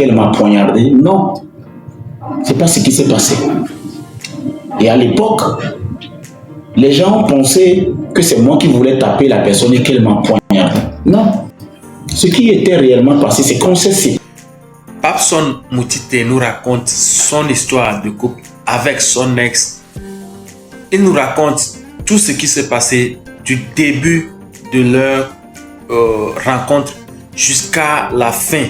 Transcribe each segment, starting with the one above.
qu'elle m'a poignardé. Non, c'est pas ce qui s'est passé. Et à l'époque, les gens pensaient que c'est moi qui voulais taper la personne et qu'elle m'a poignardé. Non. Ce qui était réellement passé, c'est qu'on s'est séparés. Papson Moutite nous raconte son histoire de couple avec son ex. Il nous raconte tout ce qui s'est passé du début de leur rencontre jusqu'à la fin,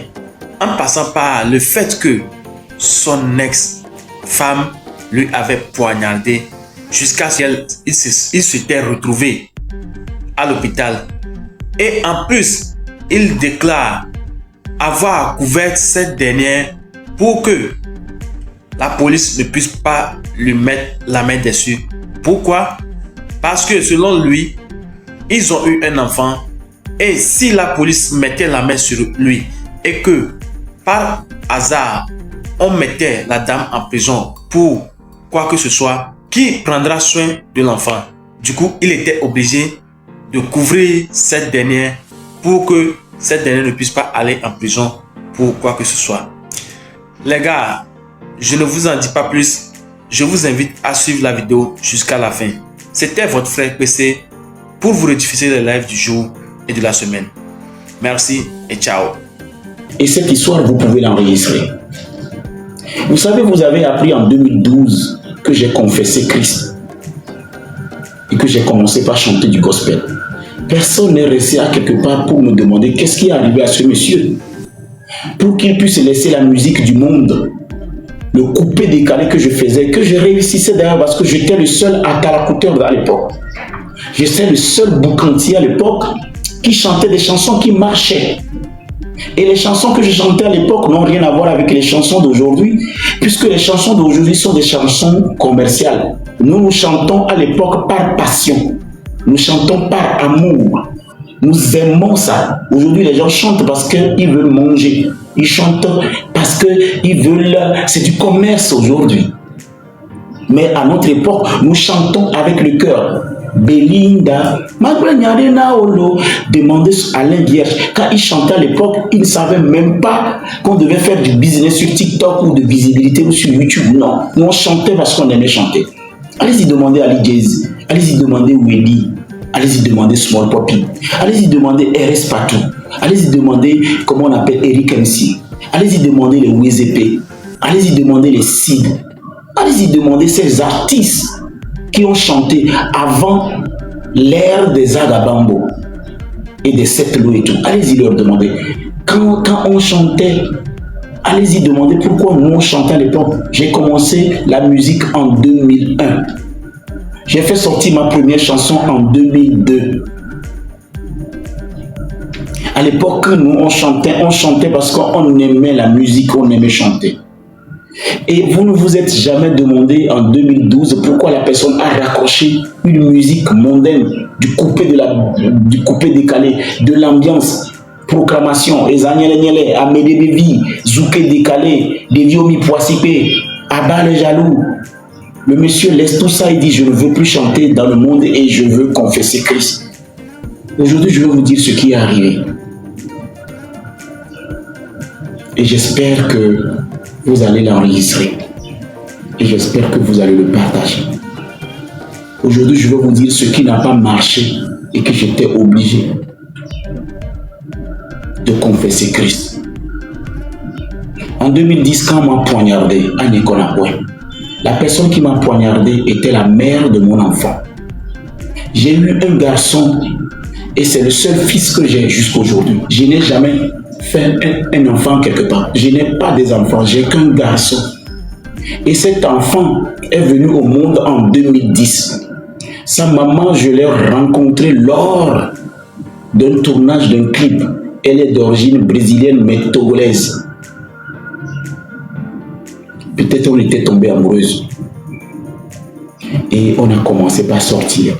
en passant par le fait que son ex-femme lui avait poignardé jusqu'à ce qu'il s'était retrouvé à l'hôpital. Et en plus, il déclare avoir couvert cette dernière pour que la police ne puisse pas lui mettre la main dessus. Pourquoi? Parce que selon lui, ils ont eu un enfant et si la police mettait la main sur lui et que par hasard on mettait la dame en prison pour quoi que ce soit, qui prendra soin de l'enfant? Du coup, il était obligé de couvrir cette dernière pour que cette dernière ne puisse pas aller en prison pour quoi que ce soit. Les gars, je ne vous en dis pas plus. Je vous invite à suivre la vidéo jusqu'à la fin. C'était votre frère PC pour vous rediffuser les lives du jour et de la semaine. Merci et ciao. Et cette histoire, vous pouvez l'enregistrer. Vous savez, vous avez appris en 2012 que j'ai confessé Christ et que j'ai commencé par chanter du gospel. Personne n'est resté à quelque part pour me demander qu'est-ce qui est arrivé à ce monsieur. Pour qu'il puisse laisser la musique du monde, le coupé décalé que je faisais, que je réussissais d'ailleurs parce que j'étais le seul à Calacoteur à l'époque. J'étais le seul boucantier à l'époque qui chantait des chansons qui marchaient. Et les chansons que je chantais à l'époque n'ont rien à voir avec les chansons d'aujourd'hui, puisque les chansons d'aujourd'hui sont des chansons commerciales. Nous chantons à l'époque par passion. Nous chantons par amour. Nous aimons ça. Aujourd'hui, les gens chantent parce qu'ils veulent manger. Ils chantent parce qu'ils veulent... C'est du commerce aujourd'hui. Mais à notre époque, nous chantons avec le cœur. Belinda, demandez à Alain Vierge. Quand il chantait à l'époque, il ne savait même pas qu'on devait faire du business sur TikTok ou de visibilité ou sur YouTube. Non, nous on chantait parce qu'on aimait chanter. Allez-y demander Ali Jazz, allez-y demander Willy, allez-y demander Small Poppy, allez-y demander RS Patou, allez-y demander comment on appelle Eric MC, allez-y demander les WZP, allez-y demander les Sid, allez-y demander ces artistes qui ont chanté avant l'ère des Agabambo et des Setlo et tout. Allez-y leur demander. Quand on chantait, allez-y demander pourquoi nous on chantait à l'époque. J'ai commencé la musique en 2001. J'ai fait sortir ma première chanson en 2002. À l'époque, nous on chantait parce qu'on aimait la musique, on aimait chanter. Et vous ne vous êtes jamais demandé en 2012 pourquoi la personne a raccroché une musique mondaine, du coupé décalé, de l'ambiance, proclamation, Ezanyele, Amédée Bévi, Zouké décalé, Deviomi Poissipé, Abba les jaloux. Le monsieur laisse tout ça et dit je ne veux plus chanter dans le monde et je veux confesser Christ. Aujourd'hui, je vais vous dire ce qui est arrivé. Et j'espère que vous allez l'enregistrer et j'espère que vous allez le partager. Aujourd'hui, je vais vous dire ce qui n'a pas marché et que j'étais obligé de confesser Christ. En 2010, quand on m'a poignardé à Nicolapoué, la personne qui m'a poignardé était la mère de mon enfant. J'ai eu un garçon et c'est le seul fils que j'ai jusqu'aujourd'hui. Je n'ai jamais fait un enfant quelque part. Je n'ai pas des enfants, j'ai qu'un garçon. Et cet enfant est venu au monde en 2010. Sa maman, je l'ai rencontrée lors d'un tournage d'un clip. Elle est d'origine brésilienne mais togolaise. Peut-être on était tombé amoureuse. Et on a commencé par sortir.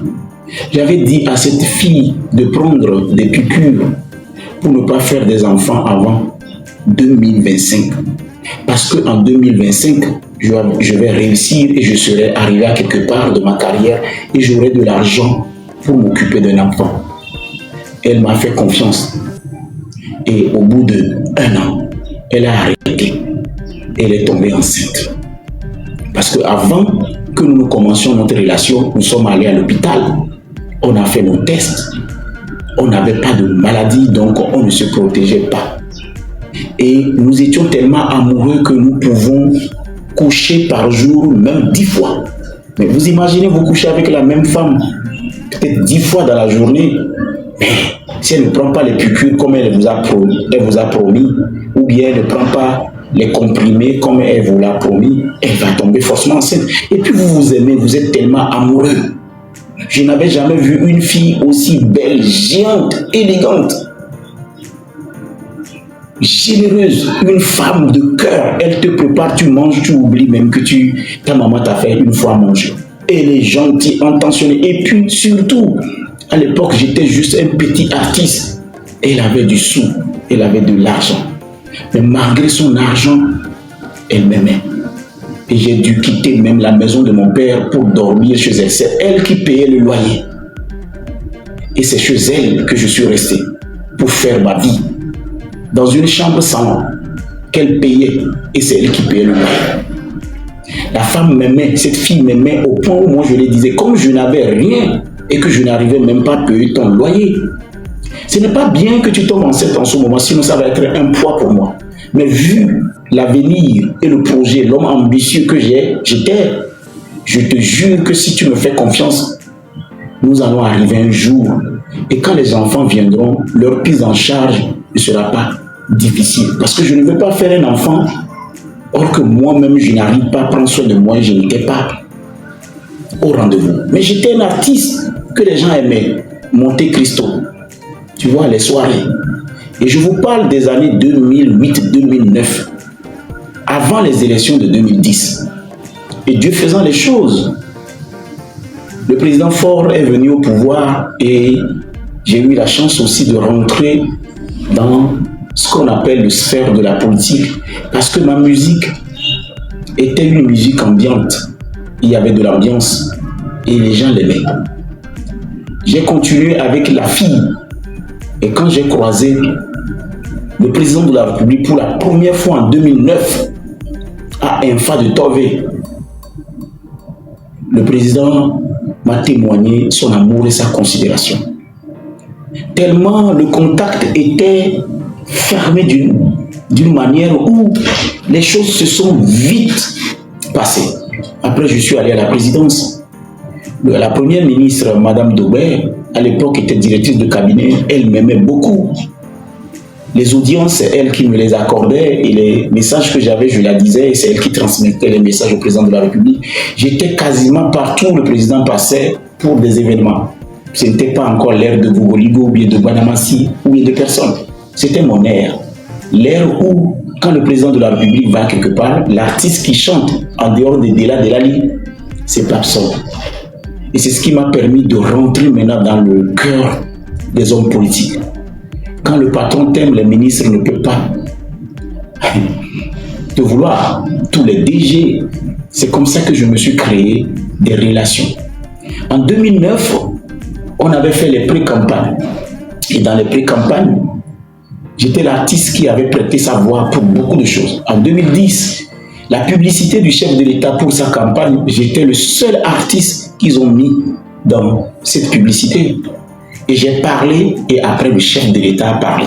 J'avais dit à cette fille de prendre des piqûres pour ne pas faire des enfants avant 2025. Parce qu'en 2025, je vais réussir et je serai arrivé à quelque part de ma carrière et j'aurai de l'argent pour m'occuper d'un enfant. Elle m'a fait confiance. Et au bout d'1 an, elle a arrêté. Elle est tombée enceinte. Parce qu'avant que nous commencions notre relation, nous sommes allés à l'hôpital. On a fait nos tests. On n'avait pas de maladie, donc on ne se protégeait pas. Et nous étions tellement amoureux que nous pouvons coucher par jour, même 10 fois. Mais vous imaginez, vous couchez avec la même femme, peut-être 10 fois dans la journée, mais si elle ne prend pas les piqûres comme elle vous a promis, ou bien elle ne prend pas les comprimés comme elle vous l'a promis, elle va tomber forcément enceinte. Et puis vous vous aimez, vous êtes tellement amoureux. Je n'avais jamais vu une fille aussi belle, géante, élégante, généreuse, une femme de cœur. Elle te prépare, tu manges, tu oublies même que ta maman t'a fait une fois manger. Elle est gentille, intentionnée. Et puis surtout, à l'époque, j'étais juste un petit artiste. Elle avait du sou, elle avait de l'argent. Mais malgré son argent, elle m'aimait. Et j'ai dû quitter même la maison de mon père pour dormir chez elle. C'est elle qui payait le loyer. Et c'est chez elle que je suis resté pour faire ma vie. Dans une chambre salon qu'elle payait. Et c'est elle qui payait le loyer. La femme m'aimait, cette fille m'aimait au point où moi je lui disais, comme je n'avais rien et que je n'arrivais même pas à payer ton loyer, ce n'est pas bien que tu tombes enceinte en ce moment, sinon ça va être un poids pour moi. Mais vu l'avenir et le projet, l'homme ambitieux que j'étais, je te jure que si tu me fais confiance, nous allons arriver un jour. Et quand les enfants viendront, leur prise en charge ne sera pas difficile. Parce que je ne veux pas faire un enfant, or que moi-même, je n'arrive pas à prendre soin de moi, je n'étais pas au rendez-vous. Mais j'étais un artiste que les gens aimaient, Monte Cristo. Tu vois, les soirées. Et je vous parle des années 2008-2009, avant les élections de 2010. Et Dieu faisant les choses, le président Faure est venu au pouvoir et j'ai eu la chance aussi de rentrer dans ce qu'on appelle le sphère de la politique, parce que ma musique était une musique ambiante. Il y avait de l'ambiance et les gens l'aimaient. J'ai continué avec la fille. Et quand j'ai croisé le président de la République pour la première fois en 2009 à Infa de Tové, le président m'a témoigné son amour et sa considération. Tellement le contact était fermé d'une manière où les choses se sont vite passées. Après, je suis allé à la présidence. La première ministre, Madame Daubert, à l'époque était directrice de cabinet, elle m'aimait beaucoup. Les audiences, c'est elle qui me les accordait et les messages que j'avais, je la disais et c'est elle qui transmettait les messages au président de la République. J'étais quasiment partout où le président passait pour des événements. Ce n'était pas encore l'ère de Gogoligo ou bien de Guanamassi ou bien de personne. C'était mon ère. L'ère où, quand le président de la République va quelque part, l'artiste qui chante en dehors des délais de la ligne, c'est Papson. Et c'est ce qui m'a permis de rentrer maintenant dans le cœur des hommes politiques. Quand le patron t'aime, les ministres ne peuvent pas te vouloir. Tous les DG, c'est comme ça que je me suis créé des relations. En 2009, on avait fait les pré-campagnes. Et dans les pré-campagnes, j'étais l'artiste qui avait prêté sa voix pour beaucoup de choses. En 2010, la publicité du chef de l'État pour sa campagne, j'étais le seul artiste qu'ils ont mis dans cette publicité. Et j'ai parlé et après le chef de l'État a parlé.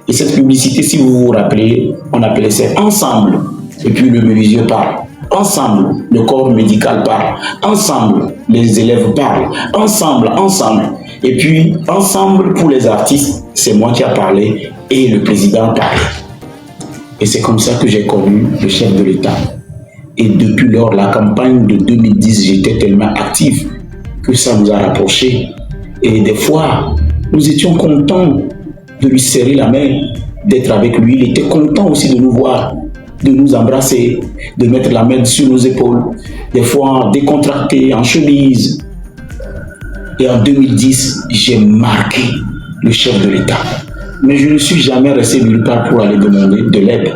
Et cette publicité, si vous vous rappelez, on appelait ça Ensemble. Et puis le menuisier parle. Ensemble, le corps médical parle. Ensemble, les élèves parlent. Ensemble, ensemble. Et puis, ensemble pour les artistes, c'est moi qui a parlé et le président parle. Et c'est comme ça que j'ai connu le chef de l'État. Et depuis lors, la campagne de 2010, j'étais tellement actif que ça nous a rapprochés. Et des fois, nous étions contents de lui serrer la main, d'être avec lui. Il était content aussi de nous voir, de nous embrasser, de mettre la main sur nos épaules. Des fois, décontracté, en chemise. Et en 2010, j'ai marqué le chef de l'État. Mais je ne suis jamais resté nulle part pour aller demander de l'aide,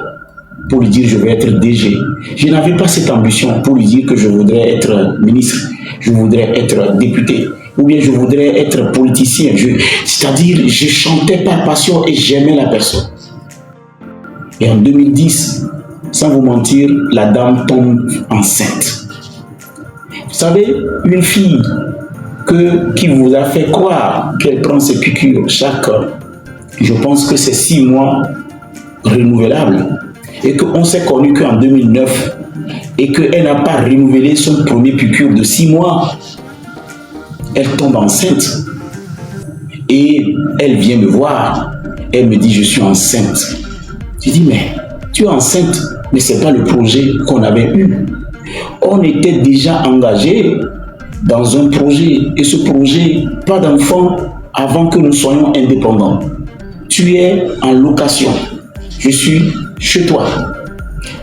pour lui dire je vais être DG. Je n'avais pas cette ambition pour lui dire que je voudrais être ministre, je voudrais être député, ou bien je voudrais être politicien. C'est-à-dire, je chantais par passion et j'aimais la personne. Et en 2010, sans vous mentir, la dame tombe enceinte. Vous savez, une fille qui vous a fait croire qu'elle prend ses piqûres je pense que c'est 6 mois renouvelables, et qu'on s'est connu qu'en 2009, et qu'elle n'a pas renouvelé son premier piqûre de 6 mois. Elle tombe enceinte. Et elle vient me voir. Elle me dit, je suis enceinte. Je dis, mais tu es enceinte, mais ce n'est pas le projet qu'on avait eu. On était déjà engagé dans un projet. Et ce projet, pas d'enfant avant que nous soyons indépendants. Tu es en location. Je suis chez toi.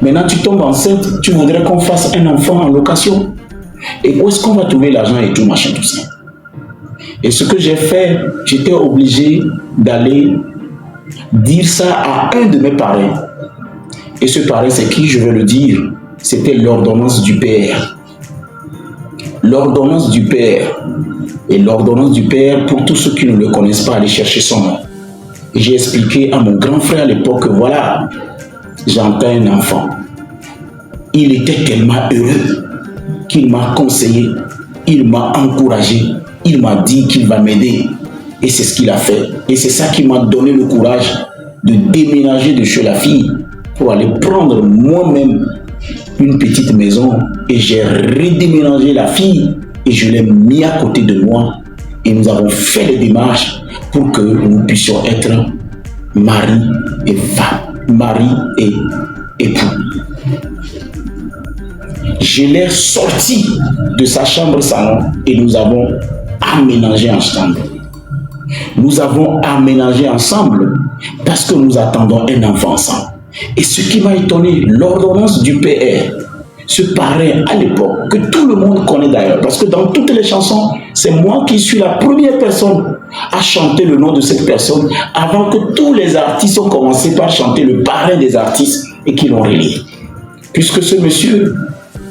Maintenant, tu tombes enceinte, tu voudrais qu'on fasse un enfant en location. Et où est-ce qu'on va trouver l'argent et tout, machin, tout ça. Et ce que j'ai fait, j'étais obligé d'aller dire ça à un de mes parrains. Et ce parrain, c'est qui, je vais le dire, c'était l'ordonnance du Père. L'ordonnance du Père. Et l'ordonnance du Père, pour tous ceux qui ne le connaissent pas, allez chercher son nom. Et j'ai expliqué à mon grand frère à l'époque que voilà, j'entends un enfant. Il était tellement heureux qu'il m'a conseillé, il m'a encouragé, il m'a dit qu'il va m'aider. Et c'est ce qu'il a fait. Et c'est ça qui m'a donné le courage de déménager de chez la fille pour aller prendre moi-même une petite maison. Et j'ai redéménagé la fille et je l'ai mis à côté de moi. Et nous avons fait les démarches pour que nous puissions être mari et femme, mari et époux. Je l'ai sorti de sa chambre salon et nous avons aménagé ensemble. Nous avons aménagé ensemble parce que nous attendons un enfant ensemble. Et ce qui m'a étonné, l'ordonnance du PR, ce parrain à l'époque, que tout le monde connaît d'ailleurs, parce que dans toutes les chansons, c'est moi qui suis la première personne à chanter le nom de cette personne avant que tous les artistes ont commencé par chanter le parrain des artistes et qui l'ont relié. Puisque ce monsieur,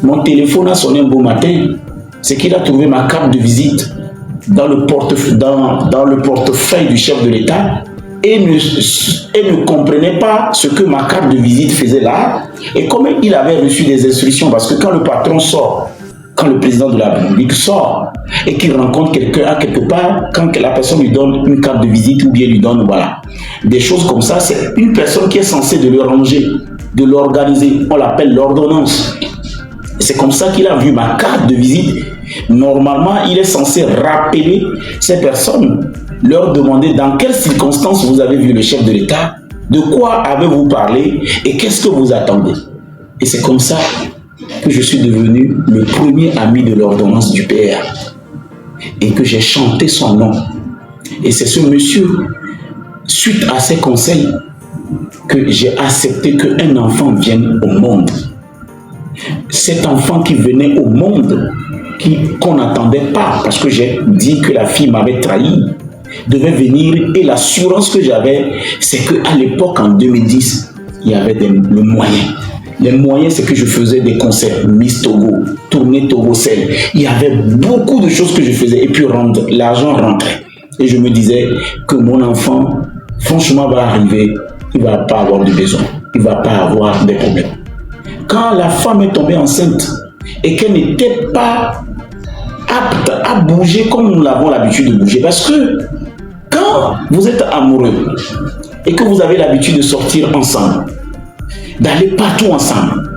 mon téléphone a sonné un beau matin, c'est qu'il a trouvé ma carte de visite dans le portefeuille du chef de l'État et ne comprenait pas ce que ma carte de visite faisait là. Et comme il avait reçu des instructions, parce que quand le patron sort, quand le président de la République sort et qu'il rencontre quelqu'un à quelque part, quand la personne lui donne une carte de visite ou bien lui donne, voilà, des choses comme ça, c'est une personne qui est censée de le ranger, de l'organiser. On l'appelle l'ordonnance. C'est comme ça qu'il a vu ma carte de visite. Normalement, il est censé rappeler ces personnes, leur demander dans quelles circonstances vous avez vu le chef de l'État, de quoi avez-vous parlé et qu'est-ce que vous attendez. Et c'est comme ça que je suis devenu le premier ami de l'ordonnance du PR et que j'ai chanté son nom. Et c'est ce monsieur, suite à ses conseils, que j'ai accepté qu'un enfant vienne au monde. Cet enfant qui venait au monde, qu'on n'attendait pas, parce que j'ai dit que la fille m'avait trahi, devait venir, et l'assurance que j'avais, c'est qu'à l'époque, en 2010, il y avait le moyen. Les moyens, c'est que je faisais des concerts, Miss Togo, tournée Togo Cell. Il y avait beaucoup de choses que je faisais, et puis l'argent rentrait. Et je me disais que mon enfant, franchement, va arriver, il ne va pas avoir de besoin, il ne va pas avoir des problèmes. Quand la femme est tombée enceinte et qu'elle n'était pas apte à bouger comme nous l'avons l'habitude de bouger, parce que quand vous êtes amoureux et que vous avez l'habitude de sortir ensemble, d'aller partout ensemble,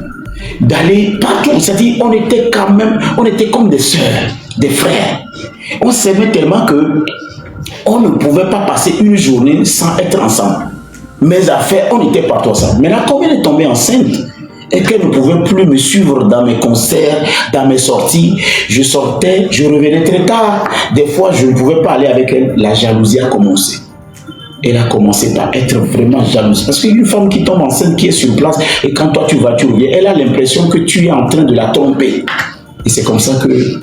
d'aller partout, c'est-à-dire on était comme des sœurs, des frères. On s'aimait tellement que on ne pouvait pas passer une journée sans être ensemble. Mes affaires, on était partout ensemble. Mais là, comme elle est tombée enceinte, et qu'elle ne pouvait plus me suivre dans mes concerts, dans mes sorties, je sortais, je revenais très tard. Des fois, je ne pouvais pas aller avec elle. La jalousie a commencé. Elle a commencé par être vraiment jalouse. Parce qu'une femme qui tombe enceinte, qui est sur place, et quand toi tu vas, tu reviens, elle a l'impression que tu es en train de la tromper. Et c'est comme ça que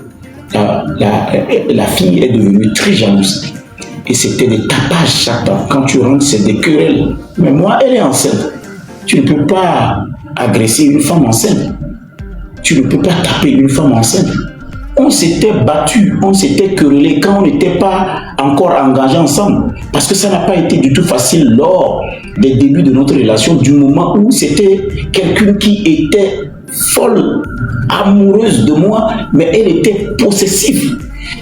la fille est devenue très jalouse. Et c'était des tapages chaque temps. Quand tu rentres, c'est des querelles. Mais moi, elle est enceinte. Tu ne peux pas agresser une femme enceinte. Tu ne peux pas taper une femme enceinte. on s'était battu, on s'était querellé quand on n'était pas encore engagés ensemble. Parce que ça n'a pas été du tout facile lors des débuts de notre relation, du moment où c'était quelqu'un qui était folle, amoureuse de moi, mais elle était possessive.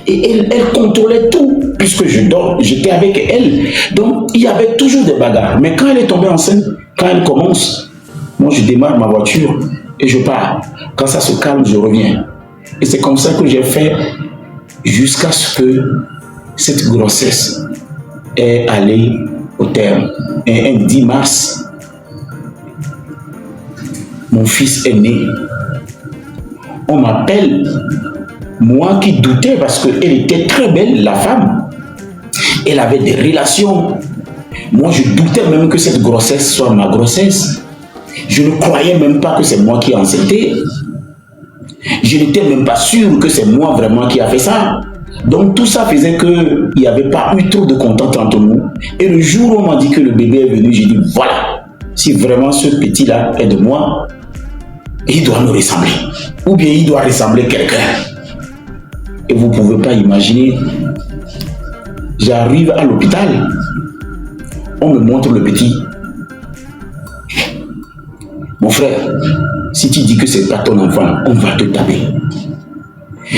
Et elle contrôlait tout, puisque j'étais avec elle. Donc, il y avait toujours des bagarres. Mais quand elle est tombée enceinte, quand elle commence, moi, je démarre ma voiture et je pars. Quand ça se calme, je reviens. Et c'est comme ça que j'ai fait jusqu'à ce que cette grossesse est allée au terme. Et un 10 mars, mon fils est né. On m'appelle, moi qui doutais parce qu'elle était très belle, la femme. Elle avait des relations. Moi, je doutais même que cette grossesse soit ma grossesse. Je ne croyais même pas que c'est moi qui enceintais. Je n'étais même pas sûr que c'est moi vraiment qui a fait ça. Donc tout ça faisait qu'il n'y avait pas eu trop de contact entre nous. Et le jour où on m'a dit que le bébé est venu, j'ai dit voilà, si vraiment ce petit-là est de moi, il doit me ressembler. Ou bien il doit ressembler à quelqu'un. Et vous ne pouvez pas imaginer, j'arrive à l'hôpital, on me montre le petit. Mon frère, si tu dis que c'est pas ton enfant, on va te taper.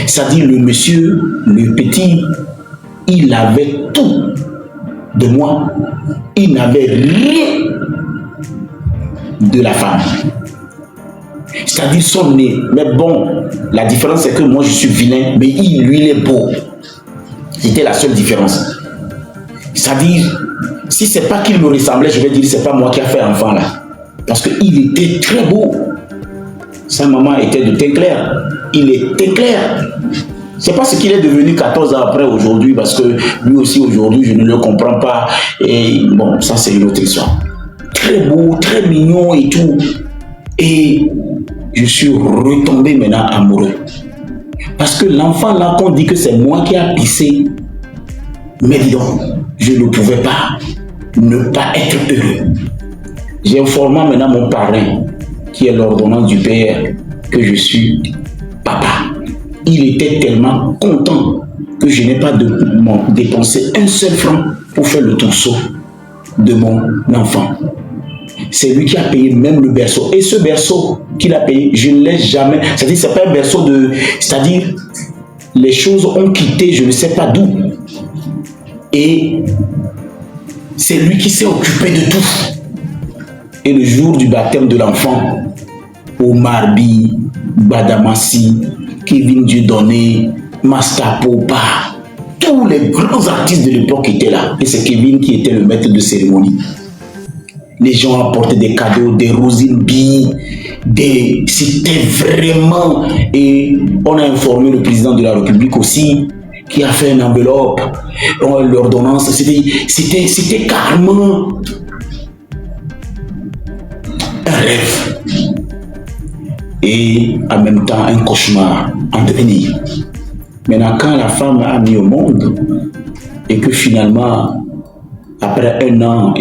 C'est-à-dire le monsieur, le petit, il avait tout de moi. Il n'avait rien de la femme. C'est-à-dire son nez. Mais bon, la différence c'est que moi je suis vilain, mais lui il est beau. C'était la seule différence. C'est-à-dire, si c'est pas qu'il me ressemblait, je vais dire c'est pas moi qui a fait enfant là. Parce qu'il était très beau. Sa maman était de teint clair. Il est teint clair. C'est pas ce qu'il est devenu 14 ans après aujourd'hui, parce que lui aussi aujourd'hui, je ne le comprends pas. Et bon, ça c'est une autre histoire. Très beau, très mignon et tout. Et je suis retombé maintenant amoureux. Parce que l'enfant là, qu'on dit que c'est moi qui a pissé, mais dis donc, je ne pouvais pas ne pas être heureux. J'ai informé maintenant mon parrain, qui est l'ordonnance du père, que je suis papa. Il était tellement content que je n'ai pas dépensé un seul franc pour faire le trousseau de mon enfant. C'est lui qui a payé même le berceau. Et ce berceau qu'il a payé, je ne l'ai jamais... C'est-à-dire, c'est pas un berceau de... C'est-à-dire, les choses ont quitté, je ne sais pas d'où. Et c'est lui qui s'est occupé de tout. Et le jour du baptême de l'enfant, Omar Bi, Badamassi, Kevin Dieudonné, Master Popa, tous les grands artistes de l'époque étaient là. Et c'est Kevin qui était le maître de cérémonie. Les gens apportaient des cadeaux, des rosines billes, c'était vraiment... Et on a informé le président de la République aussi, qui a fait une enveloppe, l'ordonnance, c'était carrément un rêve. Et en même temps un cauchemar en devenir. Maintenant, quand la femme a mis au monde, et que finalement, après un an,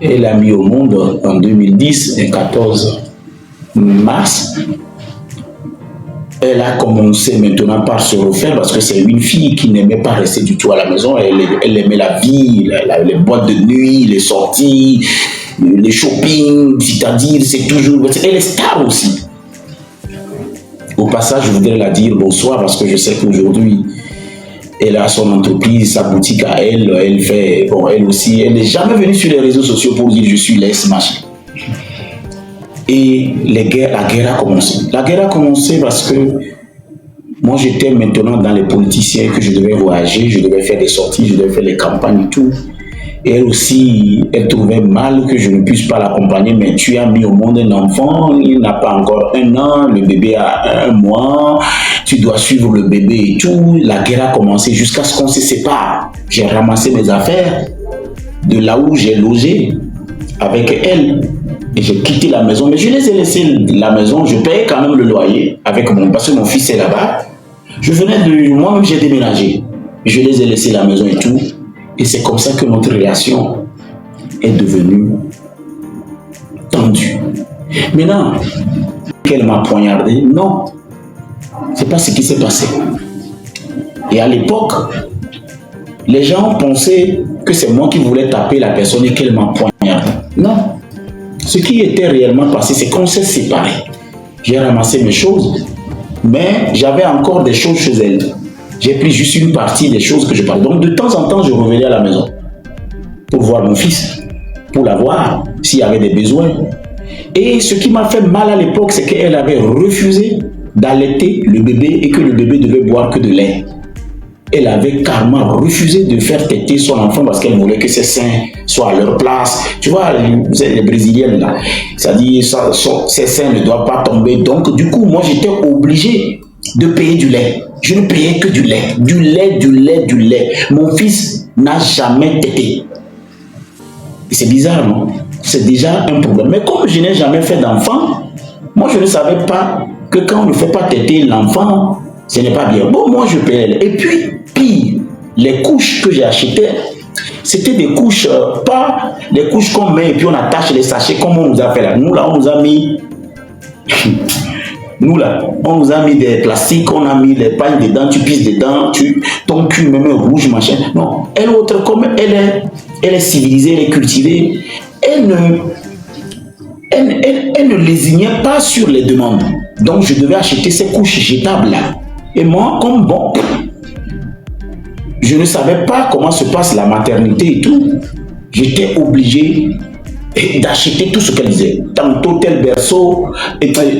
elle a mis au monde en 2010, le 14 mars, elle a commencé maintenant par se refaire parce que c'est une fille qui n'aimait pas rester du tout à la maison. Elle aimait la vie, les boîtes de nuit, les sorties, les shopping, c'est-à-dire c'est toujours... Elle est star aussi. Au passage, je voudrais la dire bonsoir parce que je sais qu'aujourd'hui, elle a son entreprise, sa boutique à elle, elle fait... Bon, elle aussi, elle n'est jamais venue sur les réseaux sociaux pour dire je suis laisse machin. Et la guerre a commencé. La guerre a commencé parce que moi j'étais maintenant dans les politiciens, que je devais voyager, je devais faire des sorties, je devais faire les campagnes et tout. Et elle aussi, elle trouvait mal que je ne puisse pas l'accompagner, mais tu as mis au monde un enfant, il n'a pas encore 1 an, le bébé a 1 mois, tu dois suivre le bébé et tout. La guerre a commencé jusqu'à ce qu'on se sépare. J'ai ramassé mes affaires de là où j'ai logé avec elle. Et j'ai quitté la maison, mais je les ai laissés la maison, je payais quand même le loyer avec parce que mon fils est là-bas. Je venais de... Moi-même, j'ai déménagé. Je les ai laissés la maison et tout. Et c'est comme ça que notre relation est devenue tendue. Maintenant, qu'elle m'a poignardé, non. C'est pas ce qui s'est passé. Et à l'époque, les gens pensaient que c'est moi qui voulais taper la personne et qu'elle m'a poignardé. Non. Ce qui était réellement passé, c'est qu'on s'est séparés. J'ai ramassé mes choses, mais j'avais encore des choses chez elle. J'ai pris juste une partie des choses que je parlais. Donc de temps en temps, je revenais à la maison pour voir mon fils, pour la voir s'il y avait des besoins. Et ce qui m'a fait mal à l'époque, c'est qu'elle avait refusé d'allaiter le bébé et que le bébé devait boire que de lait. Elle avait carrément refusé de faire téter son enfant parce qu'elle voulait que ses seins soient à leur place. Tu vois, vous êtes les Brésiliennes là, c'est-à-dire ses seins ne doivent pas tomber. Donc du coup, moi j'étais obligé de payer du lait. Je ne payais que du lait. Du lait, du lait, du lait. Mon fils n'a jamais tété. Et c'est bizarre, non? C'est déjà un problème. Mais comme je n'ai jamais fait d'enfant, moi je ne savais pas que quand on ne fait pas téter l'enfant, ce n'est pas bien. Bon, moi je payais. Et puis, pire, les couches que j'ai achetées, c'était des couches, pas des couches qu'on met et puis on attache les sachets comme on nous a fait là. Nous là, on nous a mis... Nous là, on nous a mis des plastiques, on a mis les pailles dedans, tu pisses dedans, ton cul même rouge, machin. Non, elle autre, comme elle est civilisée, elle est cultivée, elle ne lésignait pas sur les demandes. Donc je devais acheter ces couches jetables là. Et moi, comme bon, je ne savais pas comment se passe la maternité et tout. J'étais obligé d'acheter tout ce qu'elle disait. Tantôt tel berceau,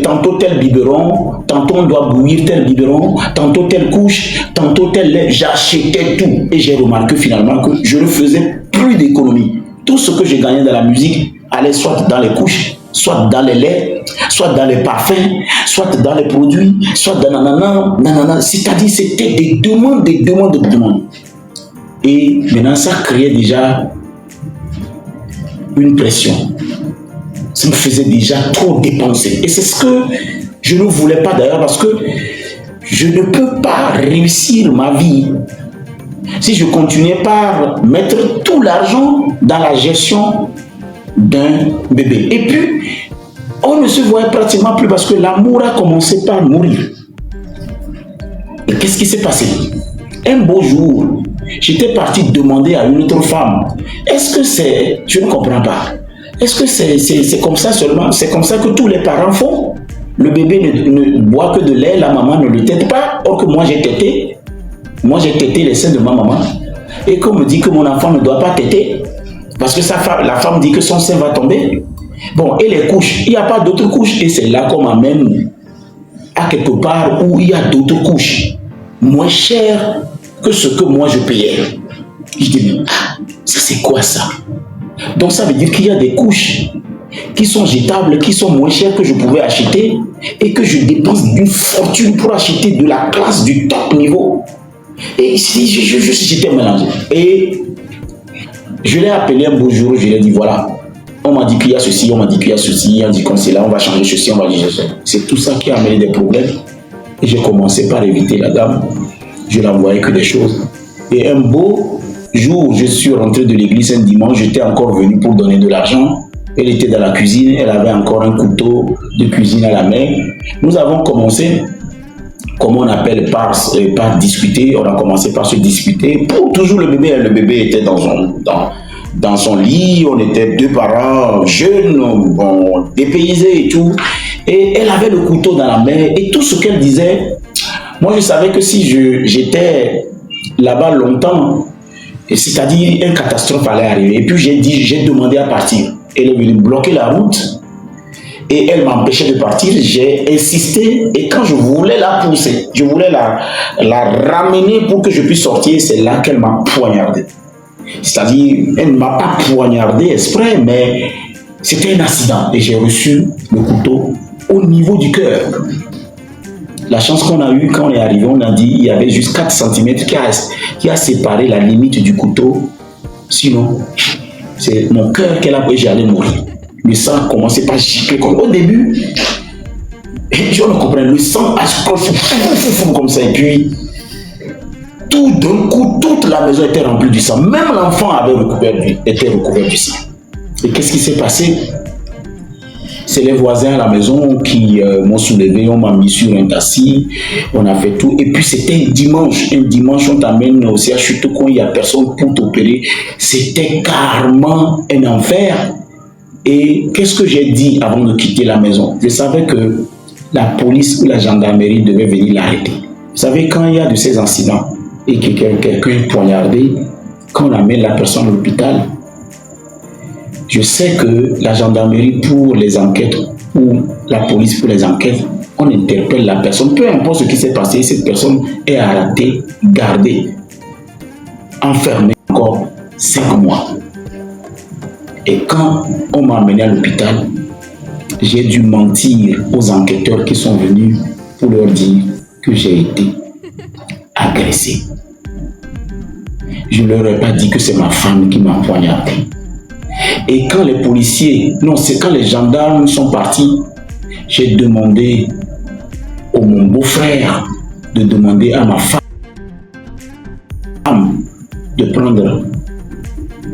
tantôt tel biberon, tantôt on doit bouillir tel biberon, tantôt telle couche, tantôt tel lait. J'achetais tout. Et j'ai remarqué finalement que je ne faisais plus d'économie. Tout ce que je gagnais dans la musique allait soit dans les couches, soit dans les laits, soit dans les parfums, soit dans les produits, soit dans nanana. C'est-à-dire c'était des demandes. Et maintenant ça créait déjà une pression. Ça me faisait déjà trop dépenser. Et c'est ce que je ne voulais pas d'ailleurs parce que je ne peux pas réussir ma vie si je continuais par mettre tout l'argent dans la gestion d'un bébé. Et puis, on ne se voyait pratiquement plus parce que l'amour a commencé par mourir. Et qu'est-ce qui s'est passé? Un beau jour, j'étais parti demander à une autre femme, est-ce que c'est... Je ne comprends pas. Est-ce que c'est comme ça seulement? C'est comme ça que tous les parents font? Le bébé ne boit que de lait, la maman ne le tète pas. Or que moi j'ai tété. Moi j'ai tété les seins de ma maman. Et qu'on me dit que mon enfant ne doit pas téter. Parce que la femme dit que son sein va tomber. Bon, et les couches, il n'y a pas d'autres couches. Et c'est là qu'on m'amène à quelque part où il y a d'autres couches moins chères que ce que moi je payais. Je dis, mais ça c'est quoi ça? Donc ça veut dire qu'il y a des couches qui sont jetables, qui sont moins chères que je pouvais acheter et que je dépense d'une fortune pour acheter de la classe du top niveau. Et si j'étais mélangé. Et je l'ai appelé un beau jour, je lui ai dit voilà, on m'a dit qu'il y a ceci, on m'a dit qu'il y a ceci, on dit qu'on c'est là, on va changer ceci, on va dire ceci. C'est tout ça qui a amené des problèmes. Et j'ai commencé par éviter la dame. Je n'envoyais que des choses. Et un beau jour, je suis rentré de l'église un dimanche, j'étais encore venu pour donner de l'argent. Elle était dans la cuisine, elle avait encore un couteau de cuisine à la main. Nous avons commencé, comme on appelle, par discuter. On a commencé par se disputer. Pour toujours le bébé était dans son lit, on était deux parents jeunes, bon, dépaysés et tout. Et elle avait le couteau dans la main et tout ce qu'elle disait, moi je savais que si j'étais là-bas longtemps, c'est-à-dire une catastrophe allait arriver. Et puis j'ai demandé à partir. Elle est venue bloquer la route et elle m'empêchait de partir. J'ai insisté et quand je voulais la pousser, je voulais la ramener pour que je puisse sortir, c'est là qu'elle m'a poignardé. C'est-à-dire, elle ne m'a pas poignardé exprès, mais c'était un accident et j'ai reçu le couteau au niveau du cœur. La chance qu'on a eue quand on est arrivé, on a dit il y avait juste 4 cm qui a séparé la limite du couteau. Sinon, c'est mon cœur qu'elle a pris, j'allais mourir. Le sang commençait par gicler comme au début. Je ne comprenais, le sang a comme ça. Et puis, tout d'un coup, toute la maison était remplie du sang. Même l'enfant était recouvert du sang. Et qu'est-ce qui s'est passé? C'est les voisins à la maison qui m'ont soulevé, on m'a mis sur un tassis, on a fait tout. Et puis c'était un dimanche on t'amène au CHU quand il n'y a personne pour t'opérer. C'était carrément un enfer. Et qu'est-ce que j'ai dit avant de quitter la maison? Je savais que la police ou la gendarmerie devait venir l'arrêter. Vous savez, quand il y a de ces incidents et que quelqu'un est poignardé, quand on amène la personne à l'hôpital, je sais que la gendarmerie pour les enquêtes ou la police pour les enquêtes, on interpelle la personne. Peu importe ce qui s'est passé, cette personne est arrêtée, gardée, enfermée encore 5 mois. Et quand on m'a amené à l'hôpital, j'ai dû mentir aux enquêteurs qui sont venus pour leur dire que j'ai été agressé. Je ne leur ai pas dit que c'est ma femme qui m'a poignardé. Et quand les policiers, non, c'est quand les gendarmes sont partis, j'ai demandé à mon beau-frère de demander à ma femme de prendre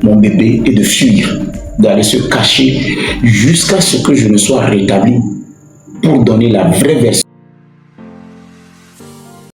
mon bébé et de fuir, d'aller se cacher jusqu'à ce que je me sois rétabli pour donner la vraie version.